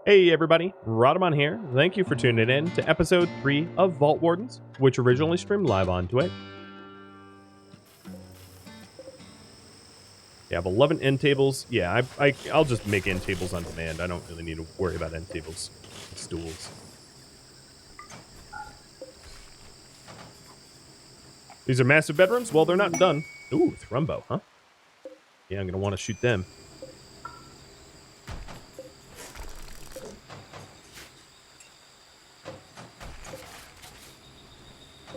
Hey everybody, Rhadamant here. Thank you for tuning in to episode 3 of Vault Wardens, which originally streamed live on Twitch. Yeah, I have 11 end tables. Yeah, I'll just make end tables on demand. I don't really need to worry about end tables. Stools. These are massive bedrooms? Well, they're not done. Ooh, Thrumbo, huh? Yeah, I'm going to want to shoot them.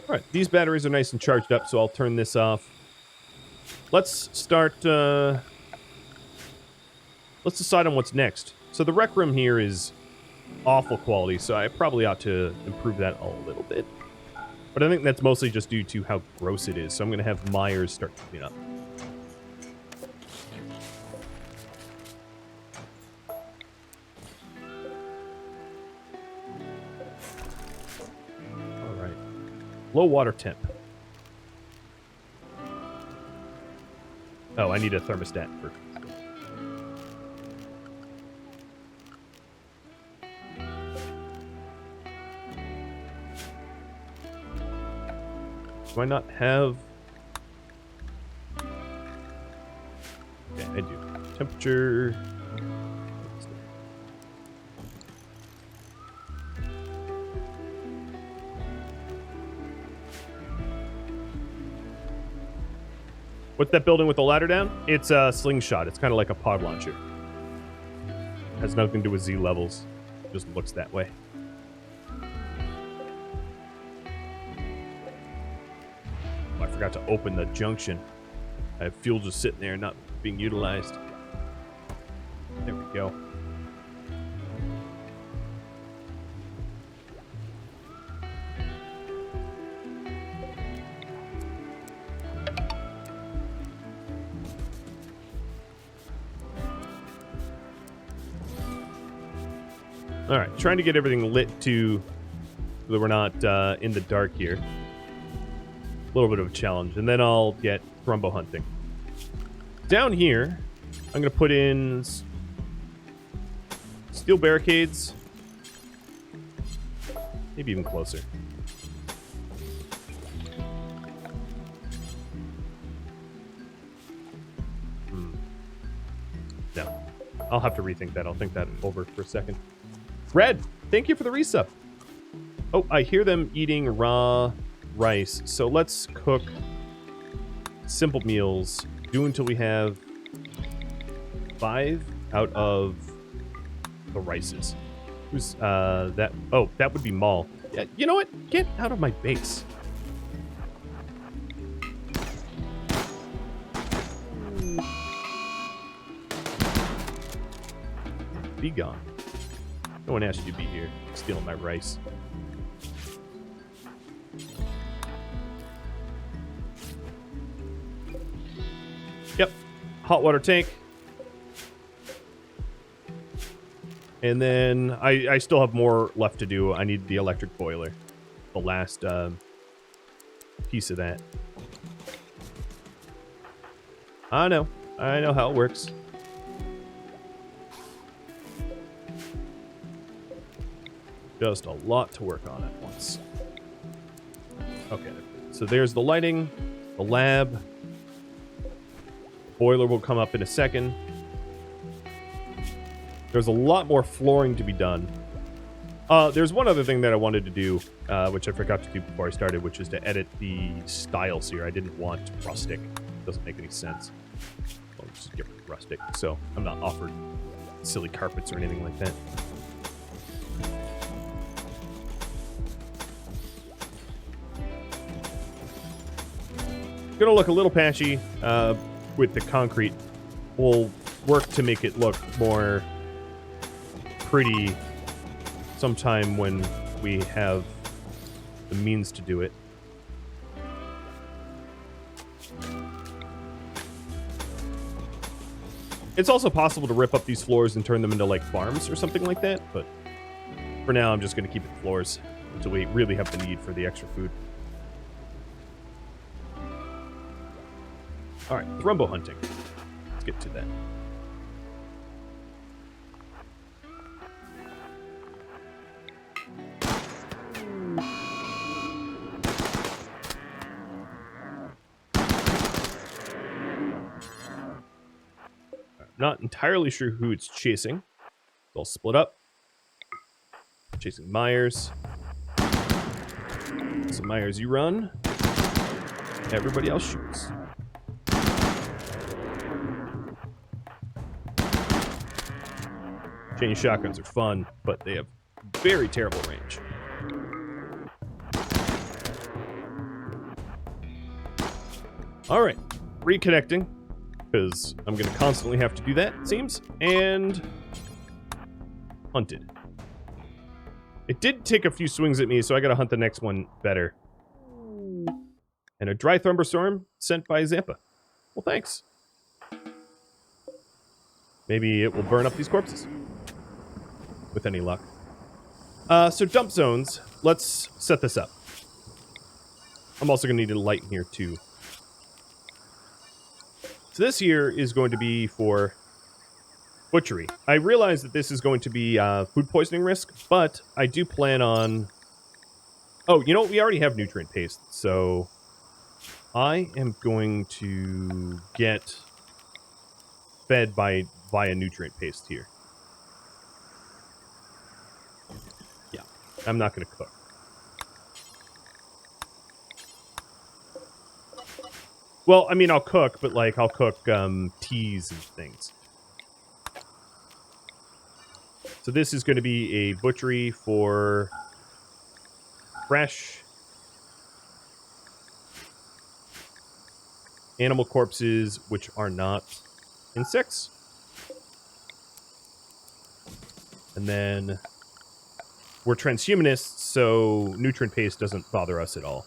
Alright, these batteries are nice and charged up, so I'll turn this off. Let's start, let's decide on what's next. So the rec room here is awful quality, so I probably ought to improve that a little bit. But I think that's mostly just due to how gross it is, so I'm going to have Myers start to clean up. Alright. Low water temp. Oh, I need a thermostat for... Do I not have... Okay, I do. Temperature... What's that building with the ladder down? It's a slingshot. It's kind of like a pod launcher. Has nothing to do with Z levels. Just looks that way. Oh, I forgot to open the junction. I have fuel just sitting there not being utilized. There we go. All right, trying to get everything lit so that we're not in the dark here. A little bit of a challenge, and then I'll get Thrumbo hunting. Down here, I'm going to put in steel barricades, maybe even closer. No, I'll have to rethink that. I'll think that over for a second. Red, thank you for the resub. Oh, I hear them eating raw rice. So let's cook simple meals. Do until we have 5 out of the rices. Who's that? Oh, that would be Maul. Yeah, you know what? Get out of my base. Be gone. No one asked you to be here, stealing my rice. Yep, hot water tank. And then I still have more left to do. I need the electric boiler, the last piece of that. I know how it works. Just a lot to work on at once. Okay, so there's the lighting, the lab. Boiler will come up in a second. There's a lot more flooring to be done. There's one other thing that I wanted to do, which I forgot to do before I started, which is to edit the styles here. I didn't want rustic. Doesn't make any sense. I'll just get rustic, so I'm not offered silly carpets or anything like that. Gonna look a little patchy with the concrete. We'll work to make it look more pretty sometime when we have the means to do it. It's also possible to rip up these floors and turn them into like farms or something like that, but for now I'm just gonna keep it floors until we really have the need for the extra food. All right, Thrumbo hunting. Let's get to that. Not entirely sure who it's chasing. They'll split up. Chasing Myers. So Myers, you run. Everybody else shoots. Chain shotguns are fun, but they have very terrible range. All right, reconnecting, because I'm going to constantly have to do that, it seems, and hunted. It did take a few swings at me, so I got to hunt the next one better. And a dry thunderstorm sent by Zampa. Well, thanks. Maybe it will burn up these corpses. With any luck. So dump zones. Let's set this up. I'm also going to need a light in here, too. So this here is going to be for butchery. I realize that this is going to be food poisoning risk, but I do plan on... Oh, you know what? We already have nutrient paste, so I am going to get fed via nutrient paste here. Yeah, I'm not going to cook. Well, I mean, I'll cook, but, like, I'll cook teas and things. So this is going to be a butchery for fresh animal corpses, which are not insects. And then we're transhumanists, so nutrient paste doesn't bother us at all.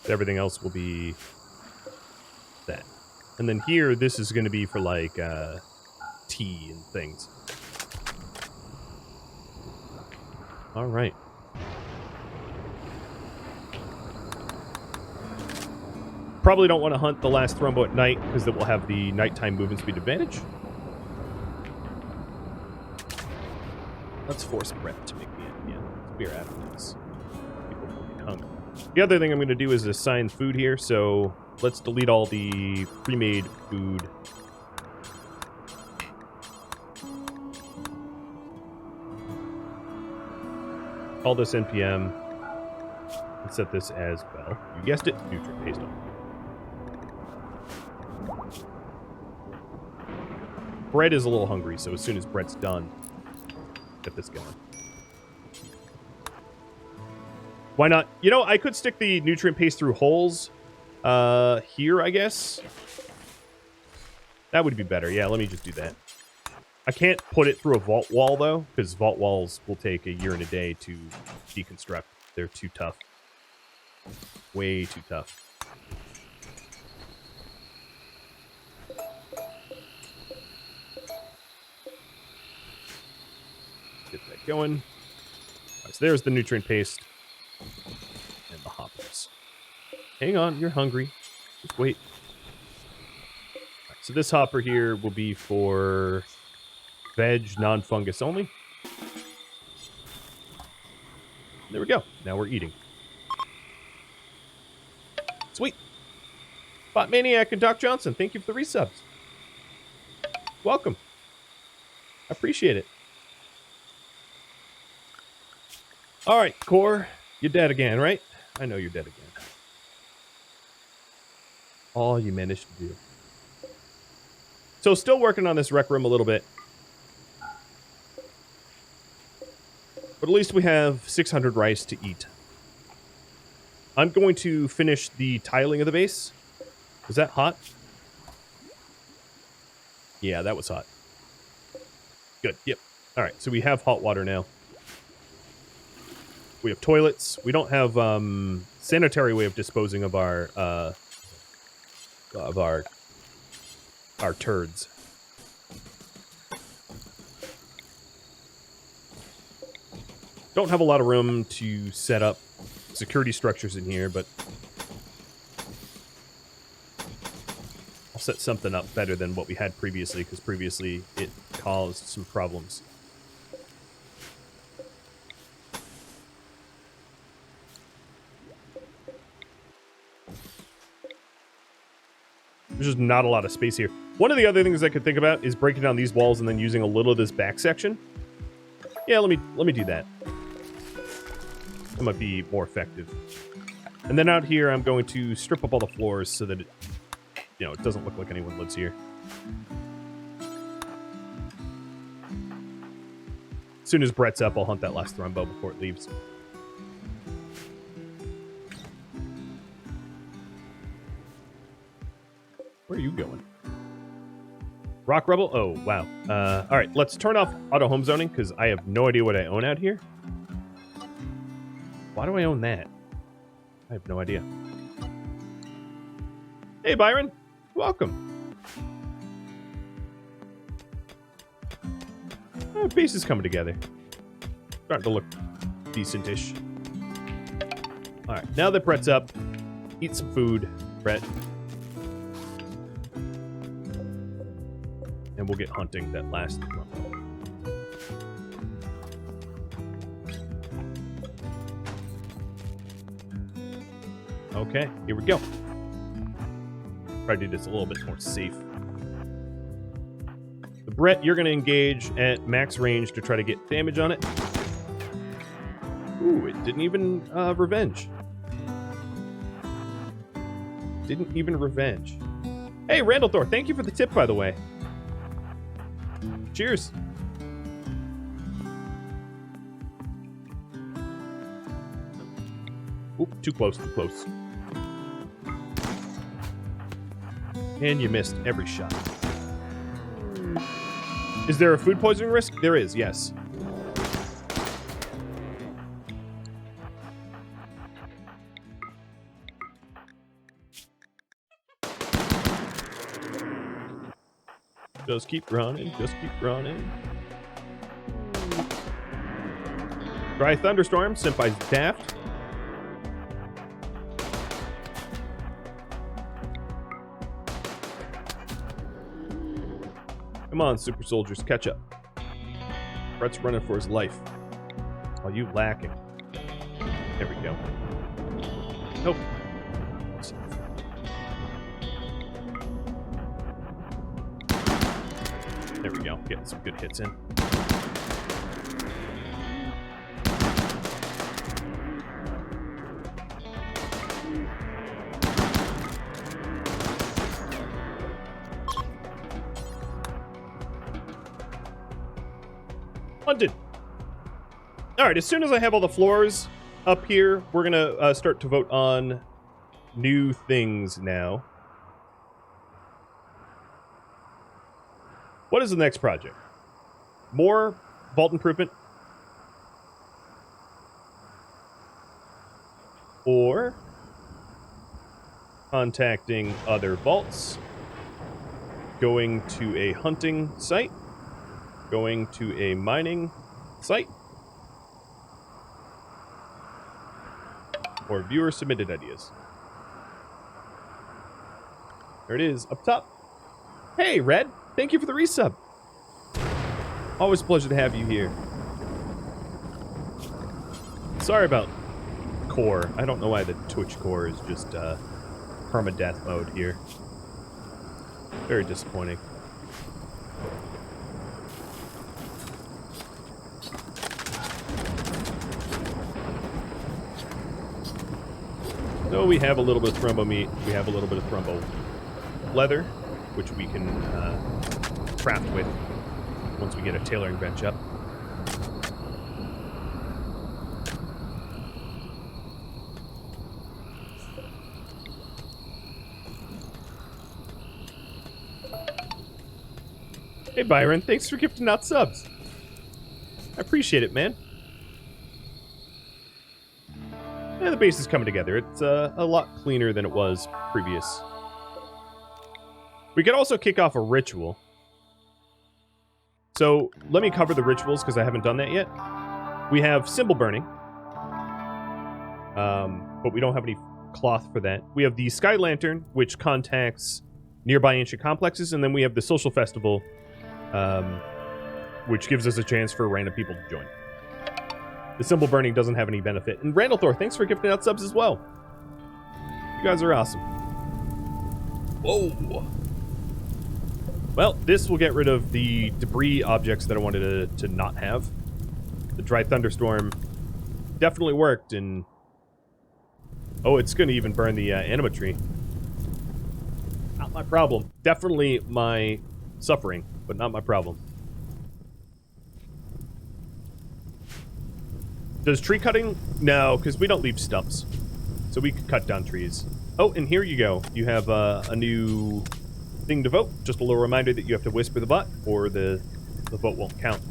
Everything else will be that. And then here, this is going to be for, like, tea and things. All right. Probably don't want to hunt the last Thrumbo at night, because it will have the nighttime movement speed advantage. Let's force Brett to make the end. Yeah, we're after this. People will be hungry. The other thing I'm going to do is assign food here, so let's delete all the pre-made food. Call this NPM and set this as, well, you guessed it, nutrient paste on. Brett is a little hungry, so as soon as Brett's done, get this going. Why not? You know, I could stick the nutrient paste through holes here, I guess. That would be better. Yeah, let me just do that. I can't put it through a vault wall, though, because vault walls will take a year and a day to deconstruct. They're too tough. Way too tough. Get that going. All right, so there's the nutrient paste. And the hoppers. Hang on, you're hungry. Just wait. Right, so this hopper here will be for veg, non-fungus only. There we go. Now we're eating. Sweet. Bot Maniac and Doc Johnson, thank you for the resubs. Welcome. I appreciate it. All right, Core. You're dead again, right? I know you're dead again. All you managed to do. So still working on this rec room a little bit. But at least we have 600 rice to eat. I'm going to finish the tiling of the base. Was that hot? Yeah, that was hot. Good, yep. All right, so we have hot water now. We have toilets. We don't have sanitary way of disposing of our turds. Don't have a lot of room to set up security structures in here, but I'll set something up better than what we had previously, because previously it caused some problems. There's just not a lot of space here. One of the other things I could think about is breaking down these walls and then using a little of this back section. Yeah, let me do that. That might be more effective. And then out here, I'm going to strip up all the floors so that it, you know, it doesn't look like anyone lives here. As soon as Brett's up, I'll hunt that last Thrumbo before it leaves. Where are you going? Rock Rebel? Oh, wow. All right, let's turn off auto home zoning because I have no idea what I own out here. Why do I own that? I have no idea. Hey, Byron. Welcome. Oh, base is coming together. Starting to look decent-ish. All right, now that Brett's up, eat some food, Brett. And we'll get hunting that last one. Okay, here we go. Try to do this a little bit more safe. The Brett, you're going to engage at max range to try to get damage on it. Ooh, it didn't even revenge. Didn't even revenge. Hey, Randall Thor, thank you for the tip, by the way. Cheers. Oop, too close, too close. And you missed every shot. Is there a food poisoning risk? There is, yes. Just keep running, just keep running. Dry Thunderstorm, sent by Daft. Come on, super soldiers, catch up. Brett's running for his life. While you lacking. There we go. Nope. There we go. Getting some good hits in. Hunted. All right, as soon as I have all the floors up here, we're going to start to vote on new things now. What is the next project? More vault improvement? Or contacting other vaults? Going to a hunting site? Going to a mining site? Or viewer submitted ideas? There it is, up top. Hey, Red! Thank you for the resub. Always a pleasure to have you here. Sorry about core. I don't know why the Twitch core is just permadeath mode here. Very disappointing. So we have a little bit of thrumbo meat. We have a little bit of thrumbo leather, which we can craft with once we get a tailoring bench up. Hey Byron, thanks for gifting out subs. I appreciate it, man. Yeah, the base is coming together. It's a lot cleaner than it was previous. We could also kick off a ritual. So let me cover the rituals because I haven't done that yet. We have symbol burning, but we don't have any cloth for that. We have the Sky Lantern, which contacts nearby ancient complexes, and then we have the social festival, which gives us a chance for random people to join. The symbol burning doesn't have any benefit. And Randall Thor, thanks for gifting out subs as well. You guys are awesome. Whoa. Well, this will get rid of the debris objects that I wanted to not have. The dry thunderstorm definitely worked, and... Oh, it's going to even burn the anima tree. Not my problem. Definitely my suffering, but not my problem. Does tree cutting? No, because we don't leave stumps. So we could cut down trees. Oh, and here you go. You have a new thing to vote. Just a little reminder that you have to whisper the bot, or the vote won't count.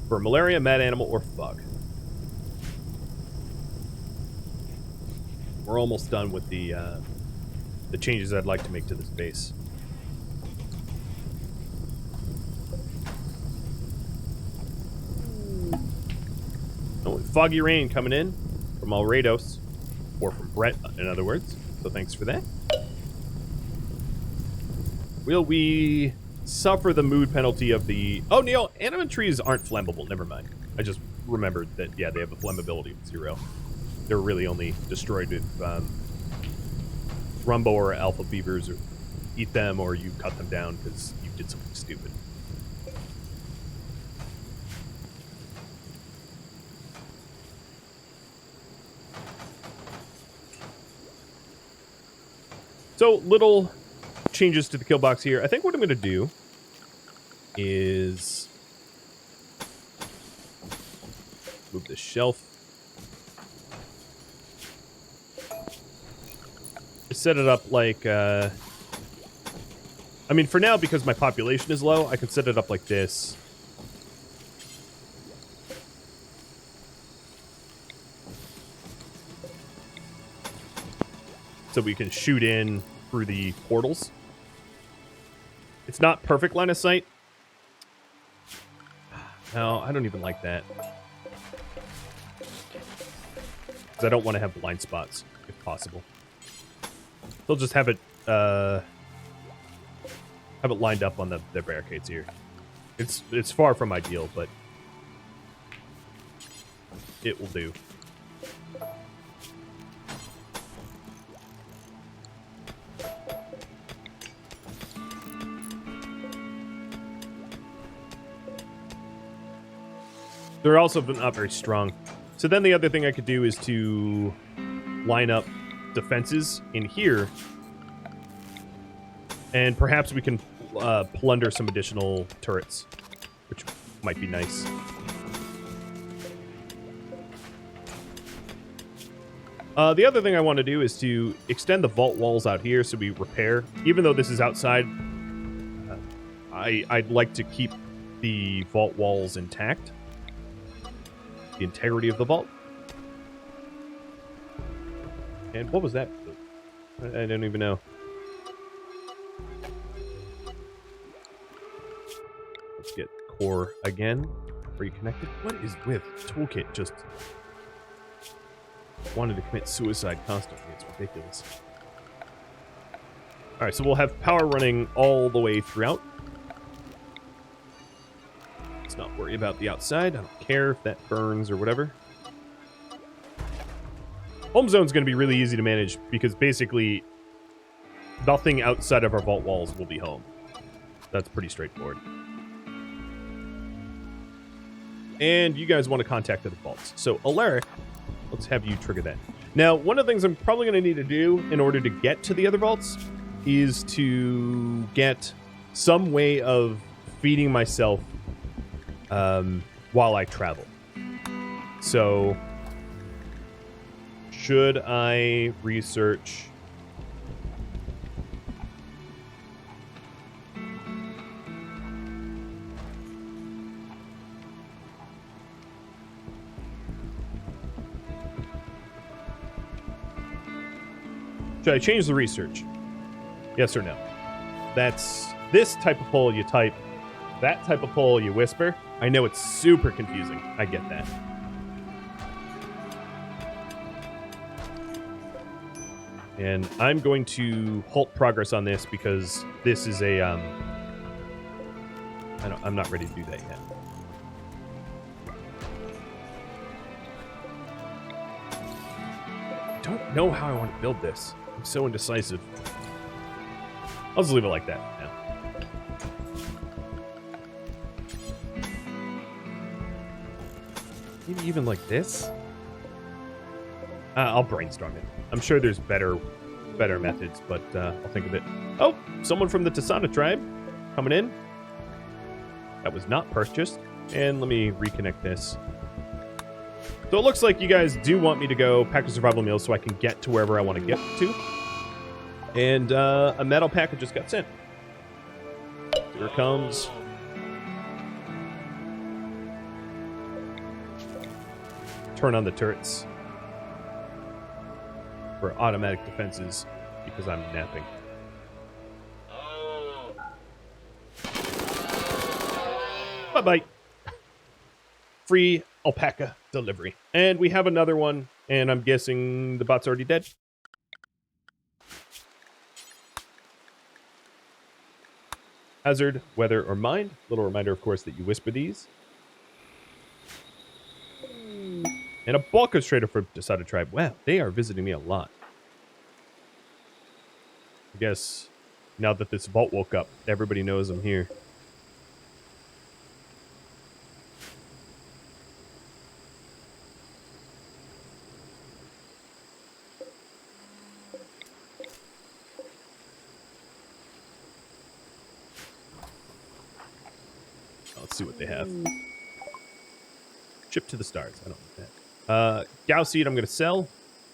For malaria, mad animal, or fog. We're almost done with the changes I'd like to make to this base. Oh, foggy rain coming in from Alredos, or from Brett, in other words. So thanks for that. Will we suffer the mood penalty of the... Oh, Neil, anima trees aren't flammable. Never mind. I just remembered that, yeah, they have a flammability of 0. They're really only destroyed if Rumbo or alpha beavers or eat them, or you cut them down because you did something stupid. So, little changes to the kill box here. I think what I'm going to do is move this shelf. Set it up like, I mean, for now, because my population is low, I can set it up like this. So we can shoot in through the portals. It's not perfect line of sight. No, I don't even like that. Because I don't want to have blind spots, if possible. They'll just have it lined up on the barricades here. It's far from ideal, but it will do. They're also not very strong. So then the other thing I could do is to line up defenses in here, and perhaps we can plunder some additional turrets, which might be nice. The other thing I want to do is to extend the vault walls out here so we repair. Even though this is outside, I'd like to keep the vault walls intact, the integrity of the vault. And what was that? I don't even know. Let's get core again. Are you connected? What is with Toolkit? Just wanted to commit suicide constantly. It's ridiculous. Alright, so we'll have power running all the way throughout. Let's not worry about the outside. I don't care if that burns or whatever. Home zone's going to be really easy to manage because basically nothing outside of our vault walls will be home. That's pretty straightforward. And you guys want to contact the vaults. So, Alaric, let's have you trigger that. Now, one of the things I'm probably going to need to do in order to get to the other vaults is to get some way of feeding myself while I travel. So... should I research... should I change the research? Yes or no? That's this type of poll you type. That type of poll you whisper. I know it's super confusing. I get that. And I'm going to halt progress on this because this is a, I'm not ready to do that yet. I don't know how I want to build this. I'm so indecisive. I'll just leave it like that now. Maybe even like this? I'll brainstorm it. I'm sure there's better methods, but I'll think of it. Oh, someone from the Tassana Tribe coming in. That was not purchased. And let me reconnect this. So it looks like you guys do want me to go pack a survival meal so I can get to wherever I want to get to. And a metal package just got sent. Here it comes. Turn on the turrets for automatic defenses because I'm napping. Bye-bye. Free alpaca delivery. And we have another one, and I'm guessing the bot's already dead. Hazard, weather, or mind. Little reminder, of course, that you whisper these. And a bulk of trader for Tassana Tribe. Wow, they are visiting me a lot. I guess now that this vault woke up, everybody knows I'm here. Let's see what they have. Ship to the stars. I don't want that. Gauss seed I'm going to sell.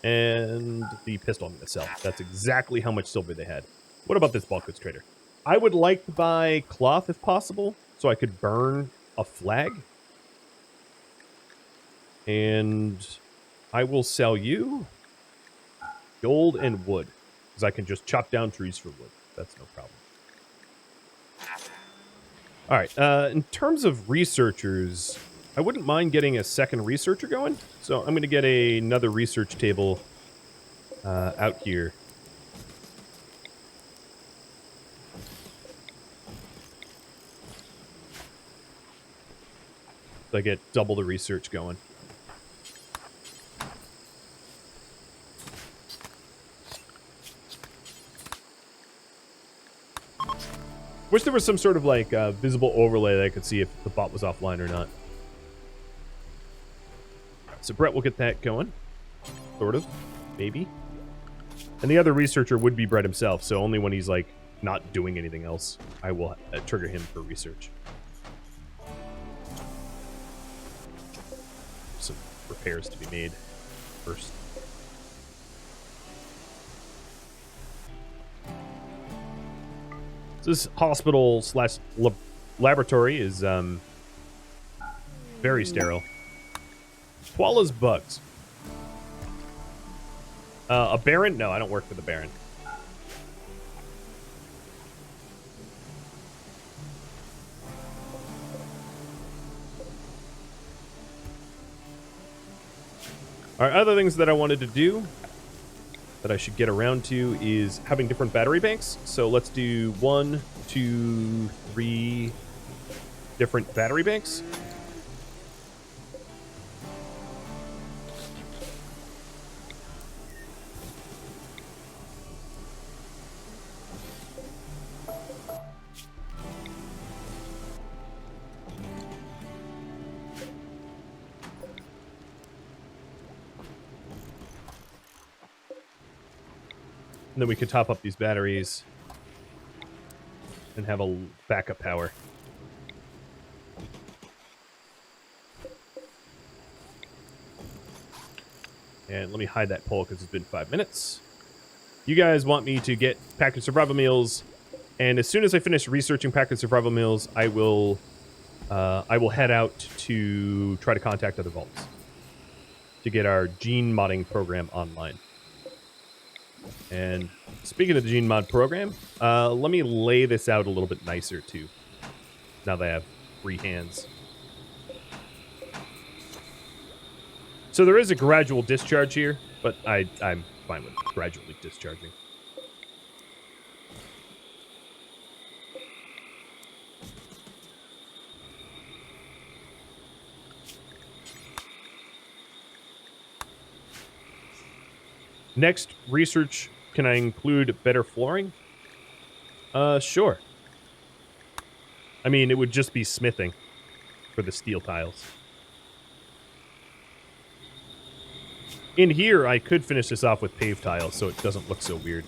And the pistol I'm going to sell. That's exactly how much silver they had. What about this bulk goods trader? I would like to buy cloth if possible, so I could burn a flag. And I will sell you gold and wood, because I can just chop down trees for wood. That's no problem. All right, in terms of researchers, I wouldn't mind getting a second researcher going. So I'm going to get another research table out here. So I get double the research going. Wish there was some sort of like visible overlay that I could see if the bot was offline or not. So Brett will get that going. Sort of. Maybe. And the other researcher would be Brett himself, so only when he's like not doing anything else, I will trigger him for research. Some repairs to be made first. So this hospital slash laboratory is very sterile. Koala's bugs. A Baron? No, I don't work for the Baron. All right, other things that I wanted to do that I should get around to is having different battery banks. So let's do 1, 2, 3 different battery banks. And then we could top up these batteries and have a backup power. And let me hide that poll because it's been 5 minutes. You guys want me to get packaged survival meals, and as soon as I finish researching packaged survival meals, I will head out to try to contact other vaults to get our gene modding program online. And speaking of the gene mod program, let me lay this out a little bit nicer too. Now that I have free hands. So there is a gradual discharge here, but I'm fine with gradually discharging. Next, research, can I include better flooring? Sure. I mean, it would just be smithing for the steel tiles. In here, I could finish this off with paved tiles so it doesn't look so weird.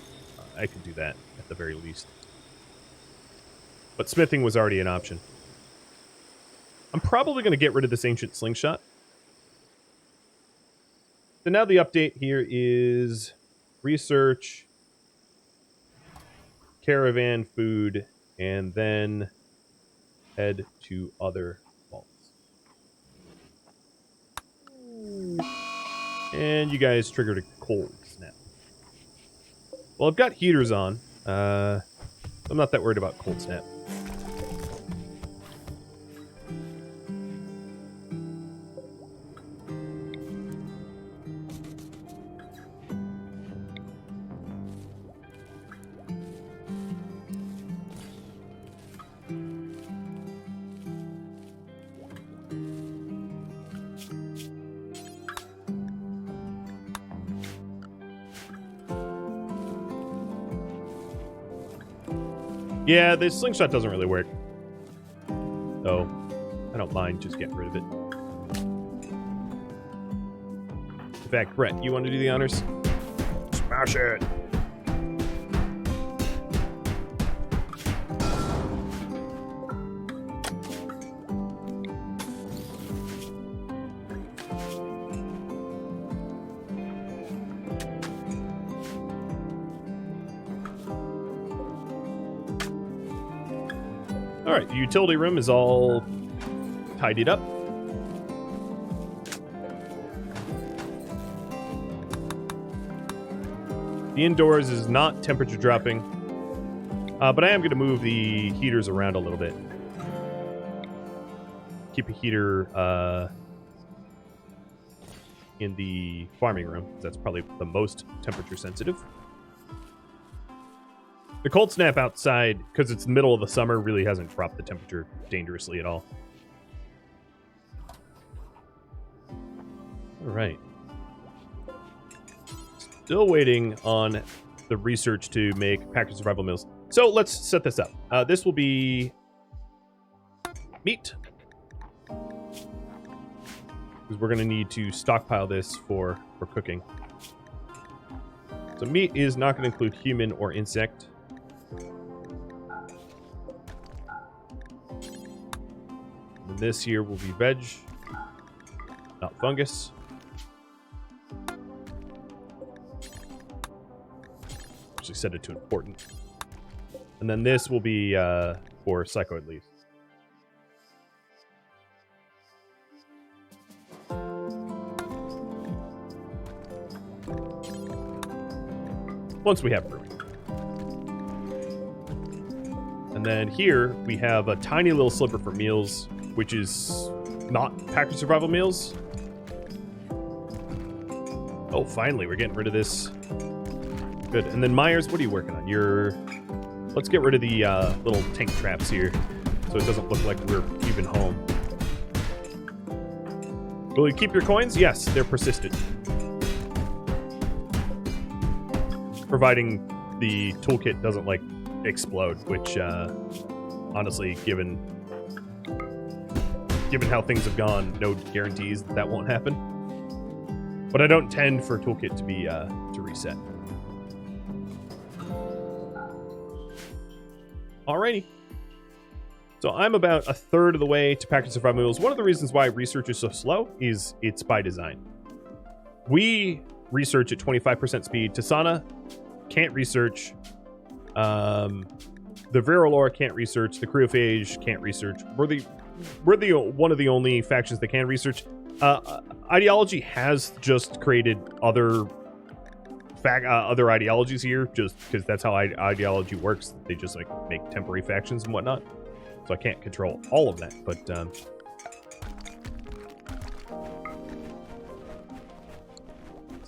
I could do that at the very least. But smithing was already an option. I'm probably going to get rid of this ancient slingshot. So now the update here is research, caravan, food, and then head to other vaults. And you guys triggered a cold snap. Well, I've got heaters on. I'm not that worried about cold snap. Yeah, the slingshot doesn't really work. So, I don't mind just getting rid of it. In fact, Brett, you want to do the honors? Smash it! Alright, the utility room is all tidied up. The indoors is not temperature dropping, but I am going to move the heaters around a little bit. Keep a heater in the farming room. That's probably the most temperature sensitive. The cold snap outside, because it's the middle of the summer, really hasn't dropped the temperature dangerously at all. All right. Still waiting on the research to make packed survival meals. So let's set this up. This will be meat, because we're going to need to stockpile this for cooking. So meat is not going to include human or insect. And this here will be veg, not fungus. Actually set it to important. And then this will be for psychoid leaves. Once we have brewing. And then here we have a tiny little slipper for meals, which is not packed survival meals. Oh, finally, we're getting rid of this. Good. And then Myers, what are you working on? Let's get rid of the little tank traps here, so it doesn't look like we're even home. Will you keep your coins? Yes, they're persistent. Providing the toolkit doesn't, like, explode, which, honestly, given how things have gone, no guarantees that won't happen. But I don't intend for toolkit to be, to reset. Alrighty. So I'm about a third of the way to package survival meals. One of the reasons why research is so slow is it's by design. We research at 25% speed. Tassana can't research. The Virilor can't research. The Creophage can't research. We're the one of the only factions that can research. Ideology has just created other ideologies here, just because that's how ideology works. They just like make temporary factions and whatnot. So I can't control all of that, but so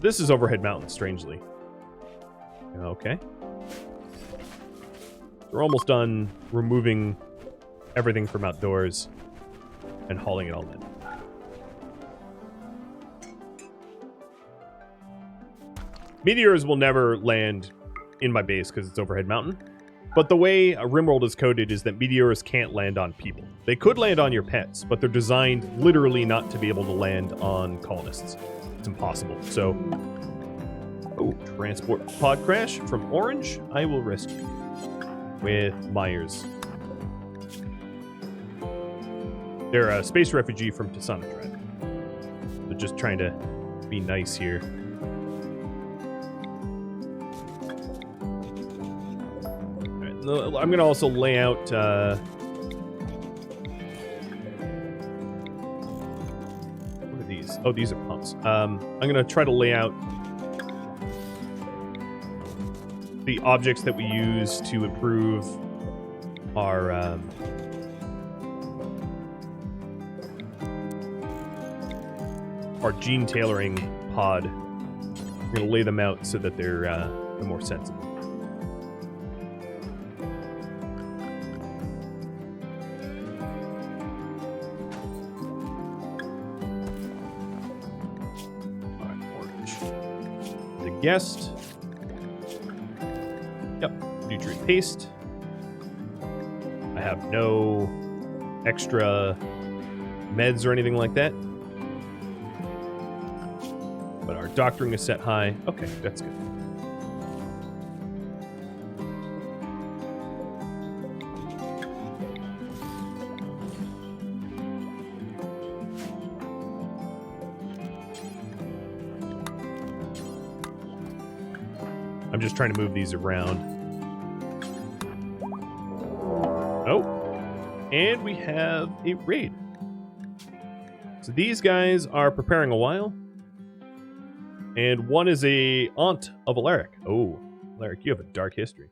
this is Overhead Mountain, strangely. Okay. We're almost done removing everything from outdoors and hauling it all in. Meteors will never land in my base because it's Overhead Mountain. But the way RimWorld is coded is that meteors can't land on people. They could land on your pets, but they're designed literally not to be able to land on colonists. It's impossible. So, oh, transport pod crash from Orange. I will rescue with Myers. They're a space refugee from Tassana Tribe. They're just trying to be nice here. I'm going to also lay out... what are these? Oh, these are pumps. I'm going to try to lay out the objects that we use to improve our... our gene tailoring pod. I'm going to lay them out so that they're more sensible. Guest. Yep, nutrient paste. I have no extra meds or anything like that. But our doctoring is set high. Okay, that's good. I'm just trying to move these around. Oh. And we have a raid. So these guys are preparing a while. And one is a aunt of Alaric. Oh, Alaric, you have a dark history.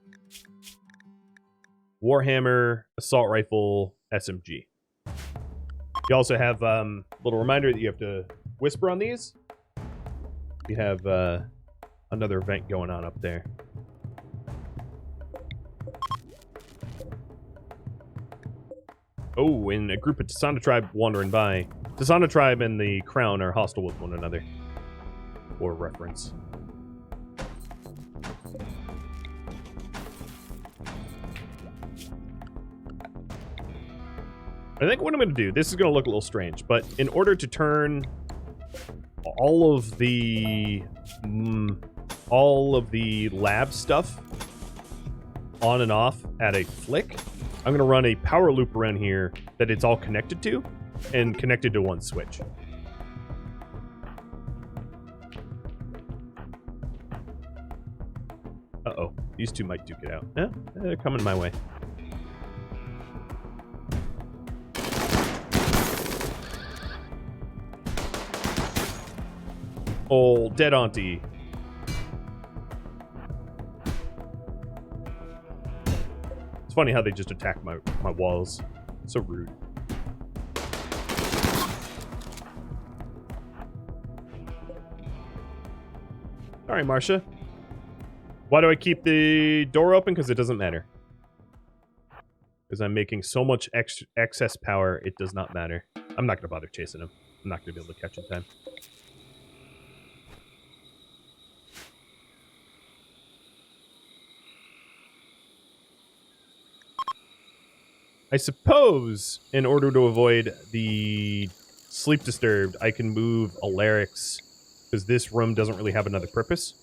Warhammer, assault rifle, SMG. You also have a little reminder that you have to whisper on these. You have... another event going on up there. Oh, and a group of Tassana Tribe wandering by. Tassana Tribe and the Crown are hostile with one another. For reference. I think what I'm going to do, this is going to look a little strange, but in order to turn all of the lab stuff on and off at a flick, I'm going to run a power loop around here that it's all connected to and connected to one switch. Uh-oh. These two might duke it out. Yeah, they're coming my way. Oh, dead auntie. It's funny how they just attack my walls. So rude. Sorry, Marcia. Why do I keep the door open? Because it doesn't matter. Because I'm making so much excess power, it does not matter. I'm not going to bother chasing him. I'm not going to be able to catch him in time. I suppose, in order to avoid the sleep disturbed, I can move Alaric's, because this room doesn't really have another purpose.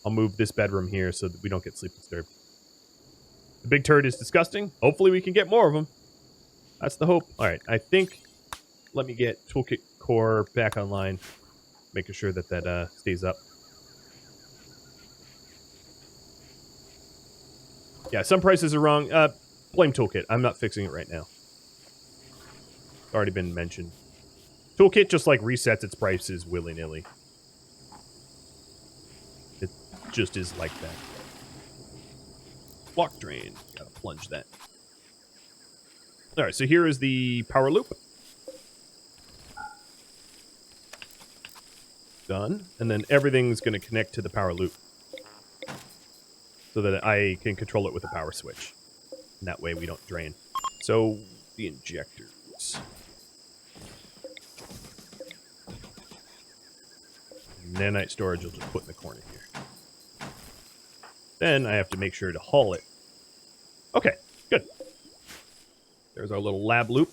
I'll move this bedroom here so that we don't get sleep disturbed. The big turd is disgusting. Hopefully we can get more of them. That's the hope. All right, I think, let me get Toolkit Core back online, making sure that that stays up. Yeah, some prices are wrong. Blame Toolkit. I'm not fixing it right now. It's already been mentioned. Toolkit just like resets its prices willy-nilly. It just is like that. Block drain. Gotta plunge that. Alright, so here is the power loop. Done. And then everything's going to connect to the power loop. So that I can control it with a power switch. And that way we don't drain. So, the injectors. Nanite storage will just put in the corner here. Then I have to make sure to haul it. Okay, good. There's our little lab loop.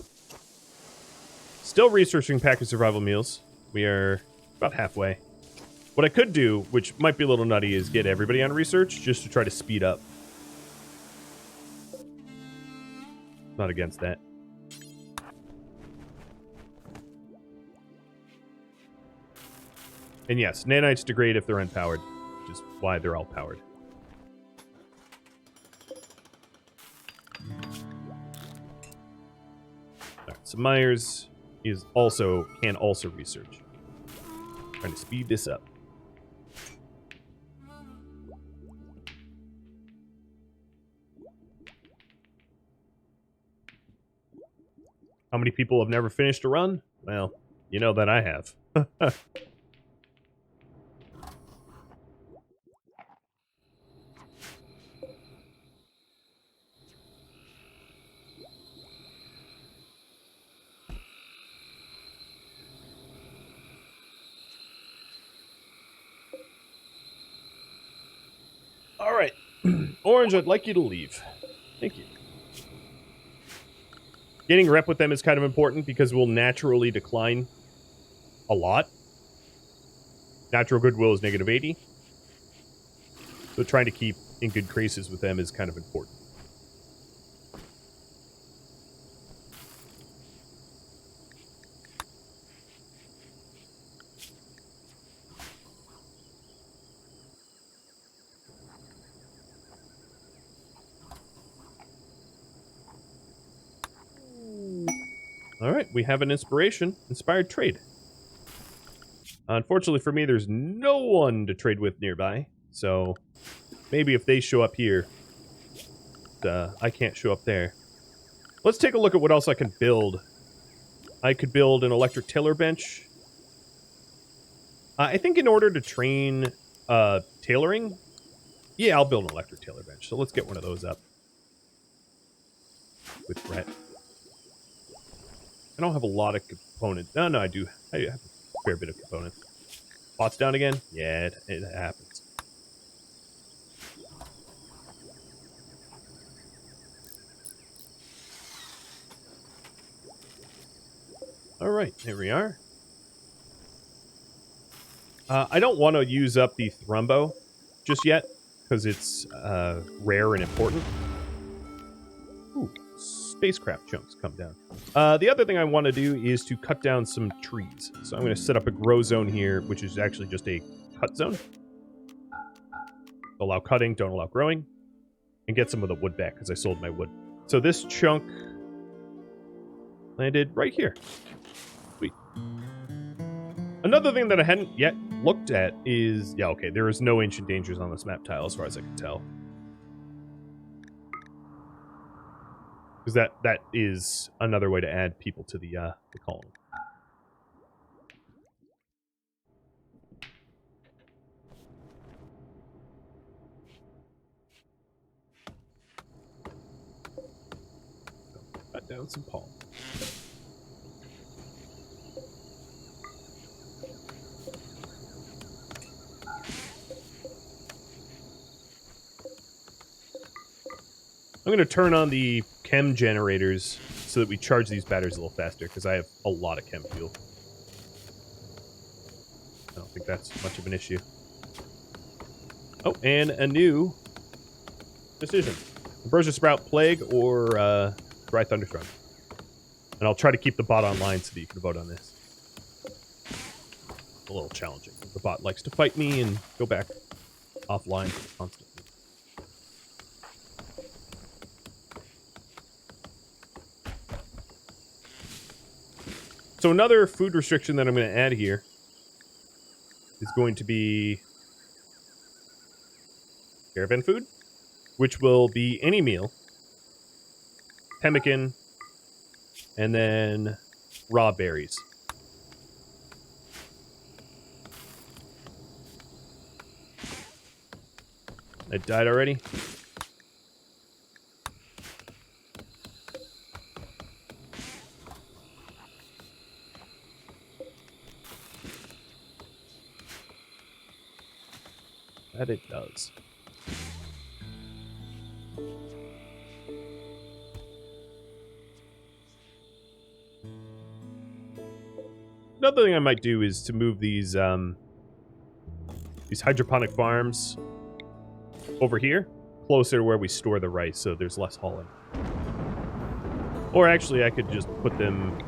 Still researching pack of survival meals. We are about halfway. What I could do, which might be a little nutty, is get everybody on research just to try to speed up. Not against that. And yes, nanites degrade if they're unpowered, which is why they're all powered. Alright, so Myers can also research. Trying to speed this up. How many people have never finished a run? Well, you know that I have. All right. Orange, I'd like you to leave. Thank you. Getting rep with them is kind of important because we'll naturally decline a lot. Natural goodwill is negative 80. So trying to keep in good graces with them is kind of important. All right, we have an inspired trade. Unfortunately for me, there's no one to trade with nearby. So maybe if they show up here, I can't show up there. Let's take a look at what else I can build. I could build an electric tiller bench. I think in order to train tailoring, yeah, I'll build an electric tiller bench. So let's get one of those up with Brett. I don't have a lot of components. No, I do. I have a fair bit of components. Pot's down again? Yeah, it happens. All right, here we are. I don't want to use up the Thrumbo just yet, because it's rare and important. Ooh, spacecraft chunks come down. The other thing I want to do is to cut down some trees. So I'm going to set up a grow zone here, which is actually just a cut zone. Allow cutting, don't allow growing. And get some of the wood back, because I sold my wood. So this chunk landed right here. Sweet. Another thing that I hadn't yet looked at is... Yeah, okay, there is no ancient dangers on this map tile, as far as I can tell. Because that is another way to add people to the colony. So, cut down some palm. I'm going to turn on the chem generators so that we charge these batteries a little faster, because I have a lot of chem fuel. I don't think that's much of an issue. Oh, and a new decision. Ambrosia Sprout, Plague, or Dry Thunderstorm. And I'll try to keep the bot online so that you can vote on this. A little challenging. The bot likes to fight me and go back offline constantly. So another food restriction that I'm going to add here is going to be caravan food, which will be any meal, pemmican, and then raw berries. It died already? That it does. another thing I might do is to move these hydroponic farms over here, closer to where we store the rice, so there's less hauling. Or actually, I could just put them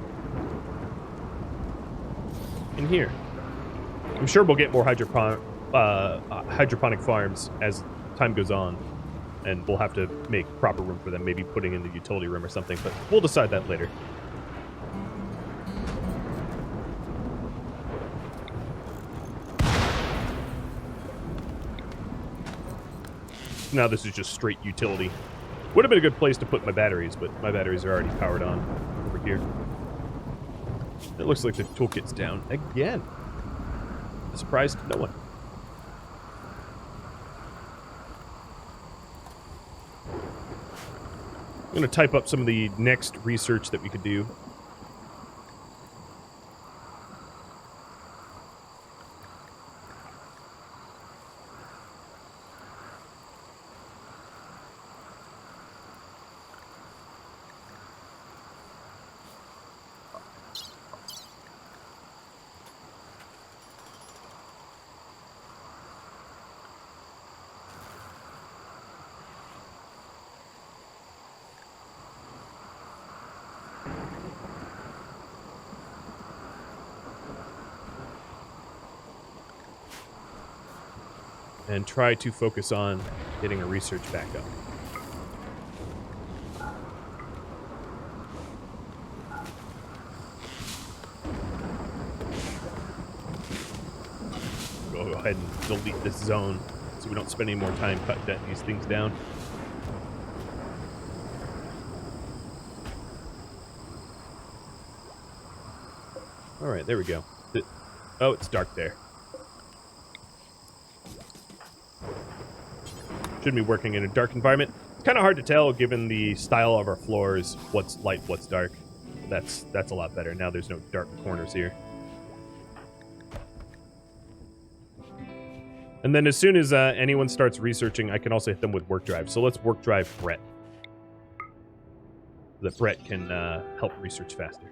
in here. I'm sure we'll get more hydroponic farms as time goes on, and we'll have to make proper room for them, maybe putting in the utility room or something, but we'll decide that later. Now this is just straight utility. Would have been a good place to put my batteries, but my batteries are already powered on over here. It looks like the toolkit's down again. A surprise to no one. I'm going to type up some of the next research that we could do. And try to focus on getting a research back up. Go ahead and delete this zone so we don't spend any more time cutting these things down. Alright, there we go. Oh, it's dark there. Shouldn't be working in a dark environment. It's kind of hard to tell, given the style of our floors, what's light, what's dark. That's a lot better. Now there's no dark corners here. And then as soon as anyone starts researching, I can also hit them with work drive. So let's work drive Brett. So that Brett can help research faster.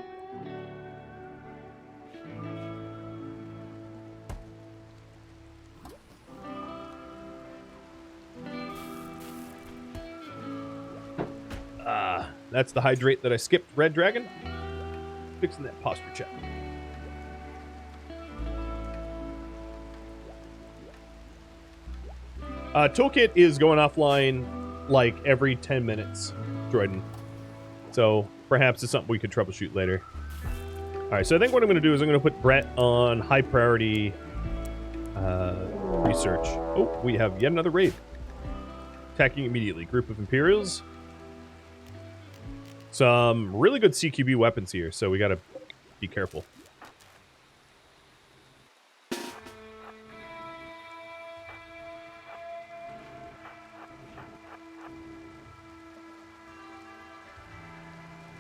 That's the hydrate that I skipped, Red Dragon. Fixing that posture check. Toolkit is going offline like every 10 minutes, Jordan. So perhaps it's something we could troubleshoot later. Alright, so I think what I'm going to do is I'm going to put Brett on high priority research. Oh, we have yet another raid. Attacking immediately. Group of Imperials. Some really good CQB weapons here, so we gotta be careful.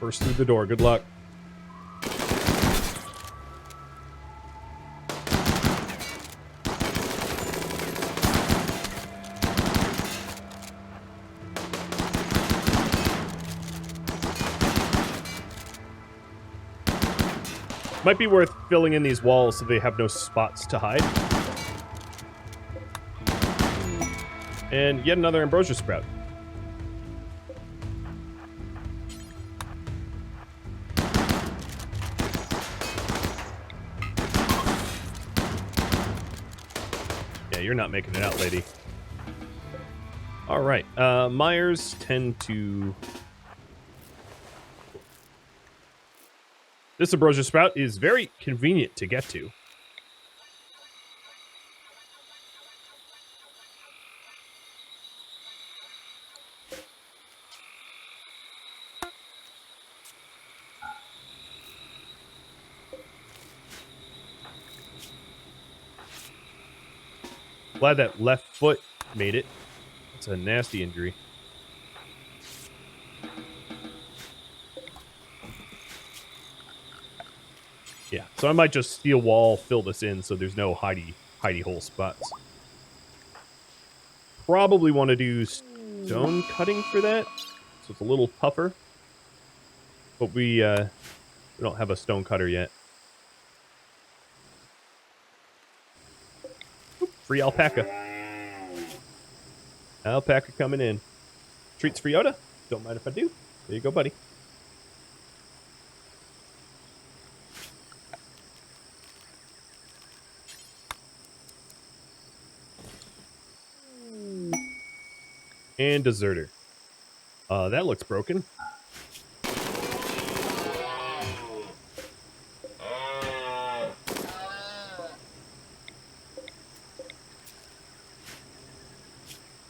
Burst through the door, good luck. Might be worth filling in these walls so they have no spots to hide. And yet another ambrosia sprout. Yeah, you're not making it out, lady. All right, Myers tend to... This ambrosia sprout is very convenient to get to. Glad that left foot made it. It's a nasty injury. Yeah, so I might just steel wall, fill this in so there's no hidey hole spots. Probably want to do stone cutting for that, so it's a little tougher. But we don't have a stone cutter yet. free alpaca. Alpaca coming in. Treats for Yoda? Don't mind if I do. There you go, buddy. And deserter. That looks broken.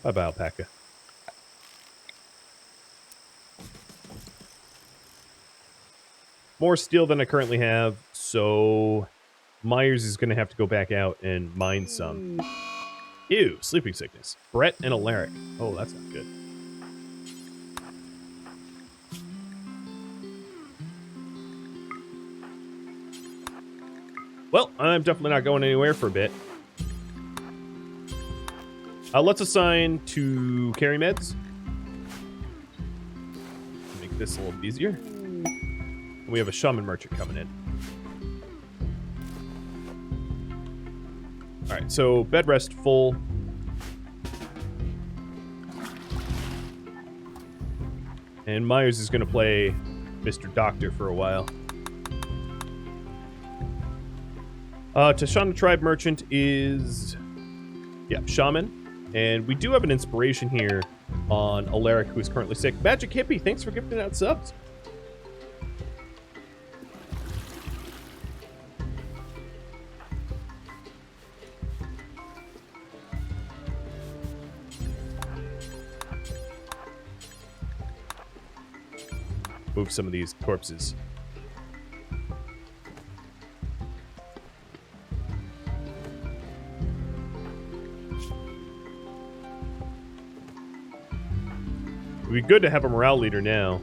Bye-bye, alpaca. More steel than I currently have, so Myers is going to have to go back out and mine some. Ew, sleeping sickness. Brett and Alaric. Oh, that's not good. Well, I'm definitely not going anywhere for a bit. Let's assign to carry meds. Make this a little easier. And we have a shaman merchant coming in. Alright, so bed rest full. And Myers is going to play Mr. Doctor for a while. Tassana Tribe merchant is... yeah, shaman. And we do have an inspiration here on Alaric, who is currently sick. Magic Hippie, thanks for gifting out subs. Move some of these corpses. It would be good to have a morale leader now.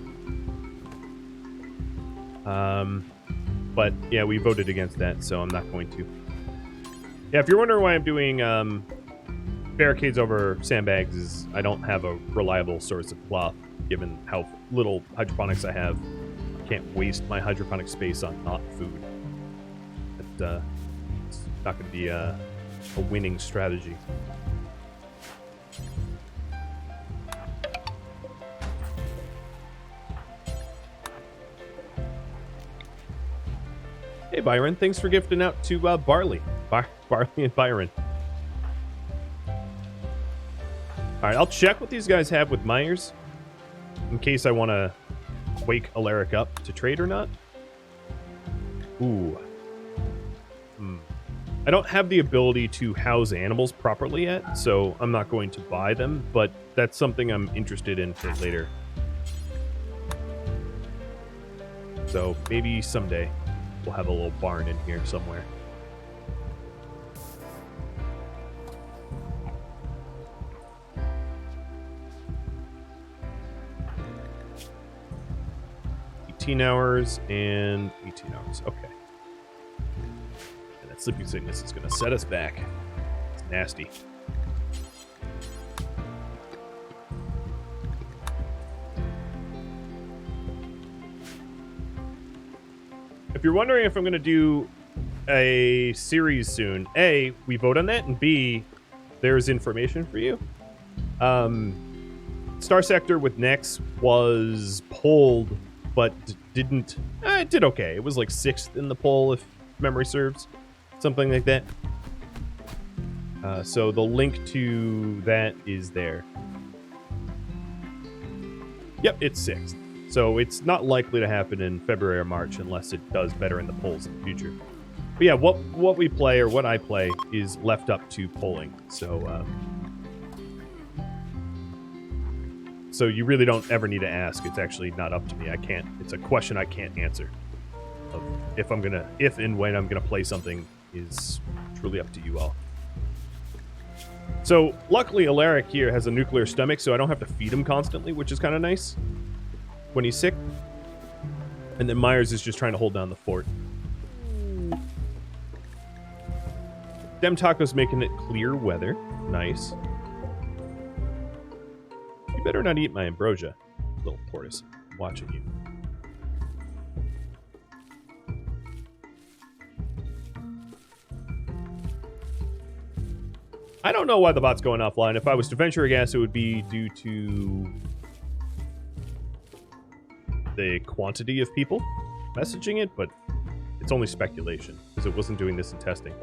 But yeah, we voted against that, so I'm not going to. Yeah, if you're wondering why I'm doing barricades over sandbags, is I don't have a reliable source of cloth, given how little hydroponics I have. I can't waste my hydroponic space on not food. But, it's not going to be a winning strategy. Hey, Byron. Thanks for gifting out to Barley. Barley and Byron. Alright, I'll check what these guys have with Myers, in case I want to wake Alaric up to trade or not. Ooh. I don't have the ability to house animals properly yet, so I'm not going to buy them, but that's something I'm interested in for later. So maybe someday we'll have a little barn in here somewhere. Hours and 18 hours. Okay. And that sleeping sickness is going to set us back. It's nasty. If you're wondering if I'm going to do a series soon, A, we vote on that, and B, there's information for you. Star Sector with Nex was pulled, but didn't... it did okay. It was like 6th in the poll, if memory serves. Something like that. So the link to that is there. Yep, it's 6th. So it's not likely to happen in February or March unless it does better in the polls in the future. But yeah, what we play, or what I play, is left up to polling. So you really don't ever need to ask. It's actually not up to me. I can't. It's a question I can't answer. Of if and when I'm gonna play something is truly up to you all. So luckily, Alaric here has a nuclear stomach, so I don't have to feed him constantly, which is kind of nice when he's sick. And then Myers is just trying to hold down the fort. Dem Taco's making it clear weather. Nice. You better not eat my ambrosia, little tortoise. I'm watching you. I don't know why the bot's going offline. If I was to venture a guess, it would be due to the quantity of people messaging it, but it's only speculation because it wasn't doing this in testing.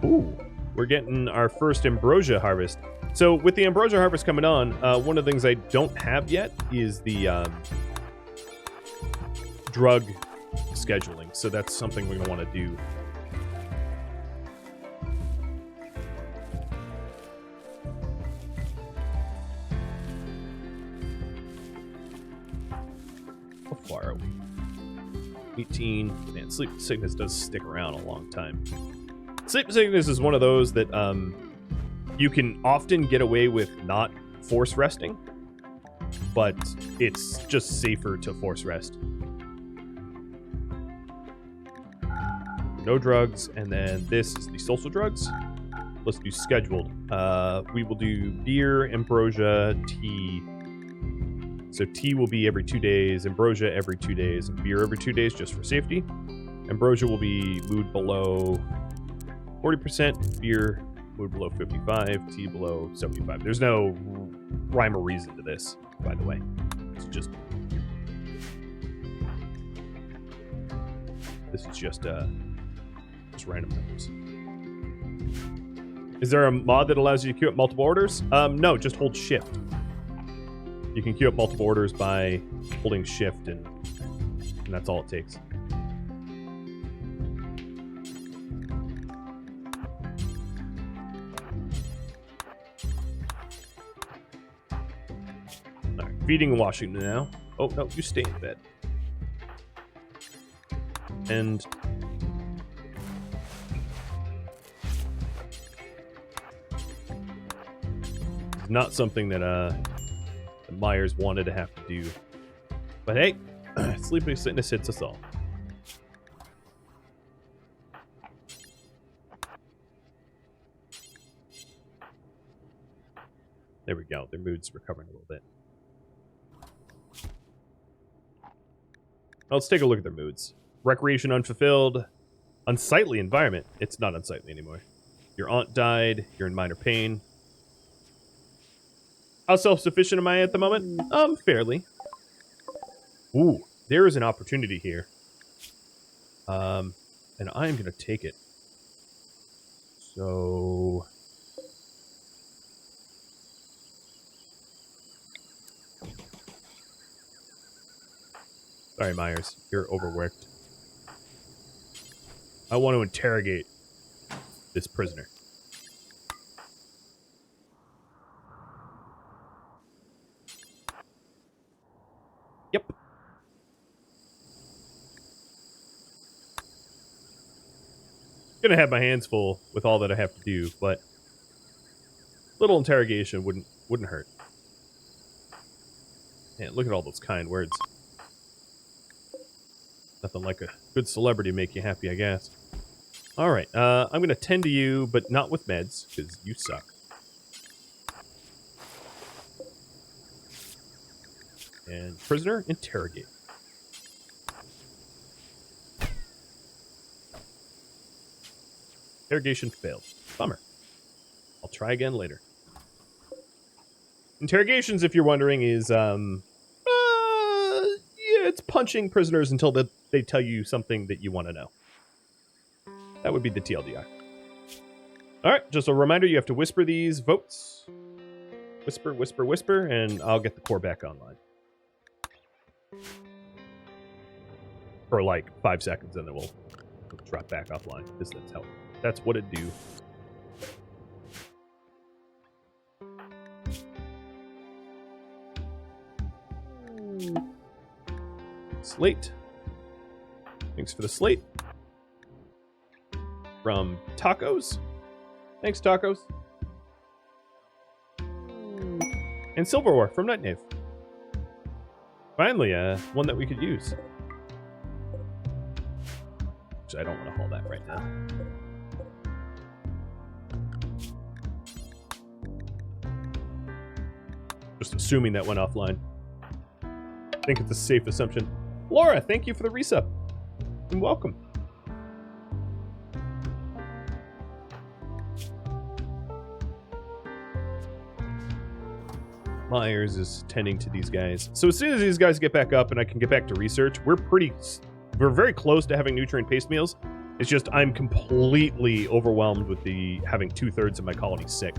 Ooh, we're getting our first ambrosia harvest. So with the ambrosia harvest coming on, one of the things I don't have yet is the drug scheduling. So that's something we're going to want to do. How far are we? 18. Man, sleep sickness does stick around a long time. Sleep sickness is one of those that you can often get away with not force resting, but it's just safer to force rest. No drugs, and then this is the social drugs. Let's do scheduled. We will do beer, ambrosia, tea. So tea will be every 2 days, ambrosia every 2 days, and beer every 2 days just for safety. Ambrosia will be mood below 40%, beer mood below 55, tea below 75. There's no rhyme or reason to this, by the way. It's just... This is just random numbers. Is there a mod that allows you to queue up multiple orders? No, just hold shift. You can queue up multiple orders by holding shift, and that's all it takes. Alright, feeding and washing now. Oh, no, you stay in bed. And not something that Myers wanted to have to do. But hey, sleeping sickness hits us all. There we go. Their mood's recovering a little bit. Let's take a look at their moods. Recreation unfulfilled. Unsightly environment. It's not unsightly anymore. Your aunt died. You're in minor pain. How self-sufficient am I at the moment? Fairly. Ooh, there is an opportunity here. And I am going to take it. So... Sorry, Myers. You're overworked. I want to interrogate this prisoner. Yep. Gonna have my hands full with all that I have to do, but little interrogation wouldn't hurt. Man, look at all those kind words. Nothing like a good celebrity make you happy, I guess. Alright, I'm gonna tend to you, but not with meds, because you suck. And prisoner, interrogate. Interrogation failed. Bummer. I'll try again later. Interrogations, if you're wondering, is, yeah, it's punching prisoners until they tell you something that you want to know. That would be the TLDR. Alright, just a reminder, you have to whisper these votes. Whisper, whisper, whisper, and I'll get the core back online. For like 5 seconds, and then we'll drop back offline. That's what it do. Slate. Thanks for the slate. From Tacos. Thanks, Tacos. And Silverware from Nightnave. Finally, one that we could use. Which I don't want to haul that right now. Just assuming that went offline. I think it's a safe assumption. Laura, thank you for the resub. And welcome. Myers is tending to these guys. So as soon as these guys get back up and I can get back to research, we're very close to having nutrient paste meals. It's just I'm completely overwhelmed with having 2/3 of my colony sick.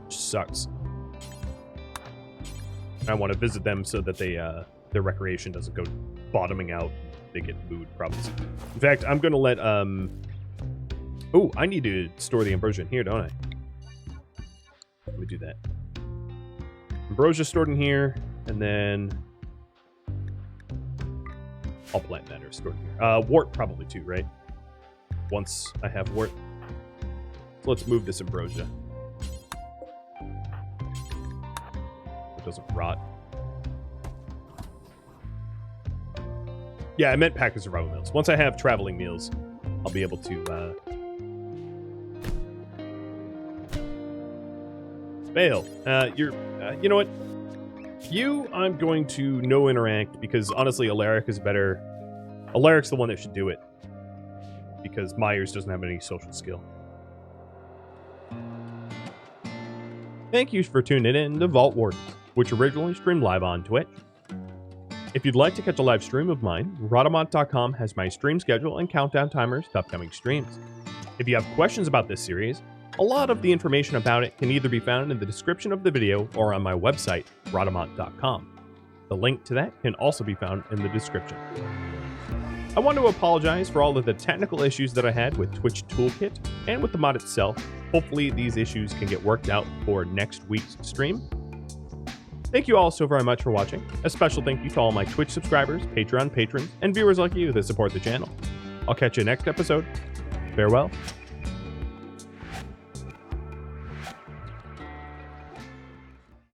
Which sucks. I want to visit them so that their recreation doesn't go bottoming out. They get food problems. In fact, I'm going to let... Oh, I need to store the ambrosia in here, don't I? Let me do that. Ambrosia stored in here, and then... all plant matter stored in here. Wart probably too, right? Once I have wart. So let's move this ambrosia. It doesn't rot. Yeah, I meant pack of survival meals. Once I have traveling meals, I'll be able to... Fail. You know what? I'm going to no interact because honestly, Alaric is better. Alaric's the one that should do it because Myers doesn't have any social skill. Thank you for tuning in to Vault Wardens, which originally streamed live on Twitch. If you'd like to catch a live stream of mine, Rhadamant.com has my stream schedule and countdown timers to upcoming streams. If you have questions about this series, a lot of the information about it can either be found in the description of the video or on my website, Rhadamant.com. The link to that can also be found in the description. I want to apologize for all of the technical issues that I had with TwitchToolkit and with the mod itself. Hopefully these issues can get worked out for next week's stream. Thank you all so very much for watching. A special thank you to all my Twitch subscribers, Patreon patrons, and viewers like you that support the channel. I'll catch you next episode. Farewell.